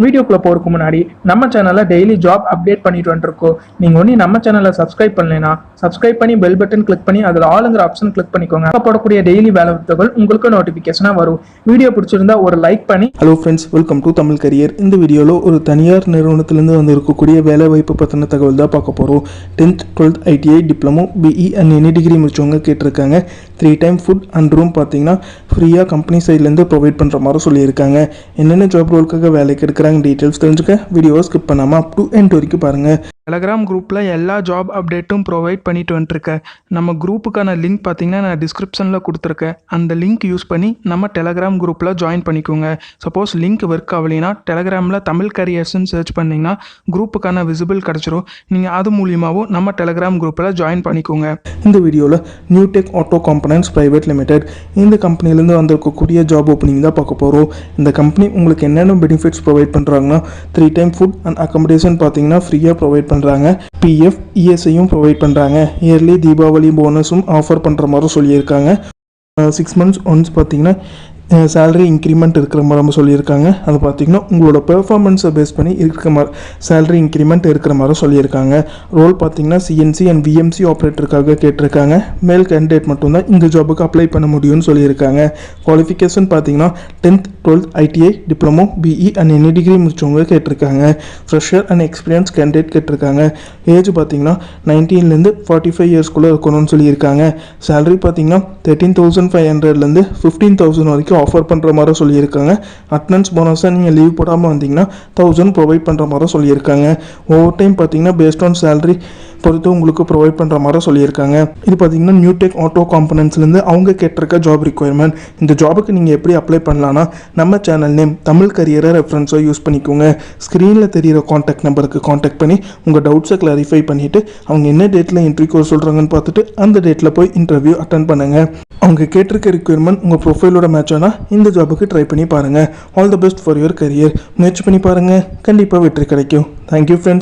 வீடியோக்குள்ள போறதுக்கு முன்னாடி நம்ம சேனல்ல டெய்லி ஜாப் அப்டேட் பண்ணிட்டு வந்துருக்கோம். நீங்க ஒண்ணு நம்ம சேனலை சப்ஸ்கிரைப் பண்ணலைன்னா சப்ஸ்கிரைப் பண்ணி பெல் பட்டன் கிளிக் பண்ணி அதுல ஆளுங்கிற ஆப்ஷன் கிளிக் பண்ணிக்கோங்க. அப்ப போடக்கூடிய டெய்லி வேலை வாய்ப்புகள் உங்களுக்கு நோட்டிபிகேஷனா வரும். வீடியோ பிடிச்சிருந்தா ஒரு லைக் பண்ணி. Hello friends, welcome to Tamil career. இந்த வீடியோவில் ஒரு தனியார் நிறுவனத்திலிருந்து வந்து இருக்கக்கூடிய வேலை வாய்ப்பு பற்றின தகவல் தான் பார்க்க போகிறோம். 10th 12th ITI diploma BE and any degree முடிச்சவங்க கேட்டிருக்காங்க. 3 டைம் ஃபுட் அண்ட் ரூம் பார்த்தீங்கன்னா ஃப்ரீயாக கம்பெனி சைட்லேருந்து ப்ரொவைட் பண்ணுற மாதிரி சொல்லியிருக்காங்க. என்னென்ன ஜாப் ரோலுக்காக வேலைக்கு எடுக்கிறாங்க டீட்டெயில்ஸ் தெரிஞ்சுக்க வீடியோவை ஸ்கிப் பண்ணாமல் அப் டு எண்ட் வரைக்கும் பாருங்கள். டெலகிராம் குரூப்பில் எல்லா ஜாப் அப்டேட்டும் ப்ரொவைட் பண்ணிட்டு வந்துருக்கேன். நம்ம குரூப்புக்கான லிங்க் பார்த்தீங்கன்னா நான் டிஸ்கிரிப்ஷனில் கொடுத்துருக்கேன். அந்த லிங்க் யூஸ் பண்ணி நம்ம டெலகிராம் குரூப்பில் ஜாயின் பண்ணிக்கோங்க. சப்போஸ் லிங்க் ஒர்க் ஆகலைன்னா டெலகிராமில் தமிழ் கரியர்ஸ்ன்னு சர்ச் பண்ணிங்கன்னா குரூப்புக்கான விசிபிள் கிடச்சிரும். நீங்கள் அது மூலியமாகவும் நம்ம டெலகிராம் குரூப்பில் ஜாயின் பண்ணிக்கோங்க. இந்த வீடியோவில் Newtech auto components private limited இந்த கம்பெனிலேருந்து வந்திருக்கக்கூடிய ஜாப் ஓப்பனிங் தான் பார்க்க போகிறோம். இந்த கம்பெனி உங்களுக்கு என்னென்ன பெனிஃபிட்ஸ் ப்ரொவைட் பண்ணுறாங்கன்னா 3 டைம் ஃபுட் அண்ட் அக்கமடேஷன் பார்த்தீங்கன்னா ஃப்ரீயாக ப்ரொவைட் பண்ணுறாங்க. PF ESஐயும் ப்ரொவைட் பண்ணுறாங்க. இயர்லி தீபாவளி போனஸும் ஆஃபர் பண்ணுற மாதிரி சொல்லியிருக்காங்க. 6 months ஒன்ஸ் பார்த்தீங்கன்னா சேலரி இன்க்ரிமெண்ட் இருக்கிற மாதிரி நம்ம சொல்லியிருக்காங்க. அது பார்த்திங்கன்னா உங்களோட பெர்ஃபார்மன்ஸை பேஸ் பண்ணி இருக்கிற மாதிரி சேலரி இன்க்ரிமெண்ட் இருக்கிற மாதிரி சொல்லியிருக்காங்க. ரோல் பார்த்திங்கன்னா CNC அண்ட் VMC ஆப்ரேட்டருக்காக கேட்டிருக்காங்க. மேல் கேண்டிடேட் மட்டும்தான் இந்த ஜாபுக்கு அப்ளை பண்ண முடியும்னு சொல்லியிருக்காங்க. குவாலிஃபிகேஷன் பார்த்திங்கன்னா 10th 12th ITI diploma BE and any degree முடிச்சவங்க கேட்டிருக்காங்க. ஃப்ரெஷர் அண்ட் எக்ஸ்பீரியன்ஸ் கேண்டிடேட் கேட்டிருக்காங்க. ஏஜ் பார்த்திங்கன்னா 19லேருந்து 45 இயர்ஸ்குள்ளே இருக்கணும்னு சொல்லியிருக்காங்க. சேலரி பார்த்திங்கன்னா 13,500லேருந்து 15,000 வரைக்கும் ஆஃபர் பண்ணுற மாதிரி சொல்லியிருக்காங்க. அட்டனன்ஸ் போனஸாக நீங்கள் லீவ் போடாமல் வந்தீங்கன்னா 1000 ப்ரொவைட் பண்ணுற மாதிரி சொல்லியிருக்காங்க. ஓவர் டைம் பார்த்தீங்கன்னா பேஸ்ட் ஆன் சேலரி பொறுத்து உங்களுக்கு ப்ரொவைட் பண்ணுற மாதிரி சொல்லியிருக்காங்க. இது பார்த்தீங்கன்னா நியூடெக் ஆட்டோ காம்பனன்ட்ஸ்லேருந்து அவங்க கேட்டிருக்க ஜாப் ரிக்வயர்மெண்ட். இந்த ஜாபுக்கு நீங்கள் எப்படி அப்ளை பண்ணலான்னா நம்ம சேனல் நேம் தமிழ் கரியரை ரெஃபரன்ஸாக யூஸ் பண்ணிக்கோங்க. ஸ்க்ரீனில் தெரிகிற காண்டாக்ட் நம்பருக்கு காண்டாக்ட் பண்ணி உங்கள் டவுட்ஸை கிளாரிஃபை பண்ணிவிட்டு அவங்க என்ன டேட்டில் இன்டர்வியூ சொல்கிறாங்கன்னு பார்த்துட்டு அந்த டேட்டில் போய் இன்டர்வியூ அட்டன் பண்ணுங்கள். அவங்க கேட்டிருக்க ரிக்வயர்மெண்ட் உங்கள் ப்ரொஃபைலோட மேட்ச் ஆனால் இந்த ஜாபுக்கு ட்ரை பண்ணி பாருங்கள். All the best for your career. முயற்சி பண்ணி பாருங்கள், கண்டிப்பாக வெற்றி கிடைக்கும். Thank you friends.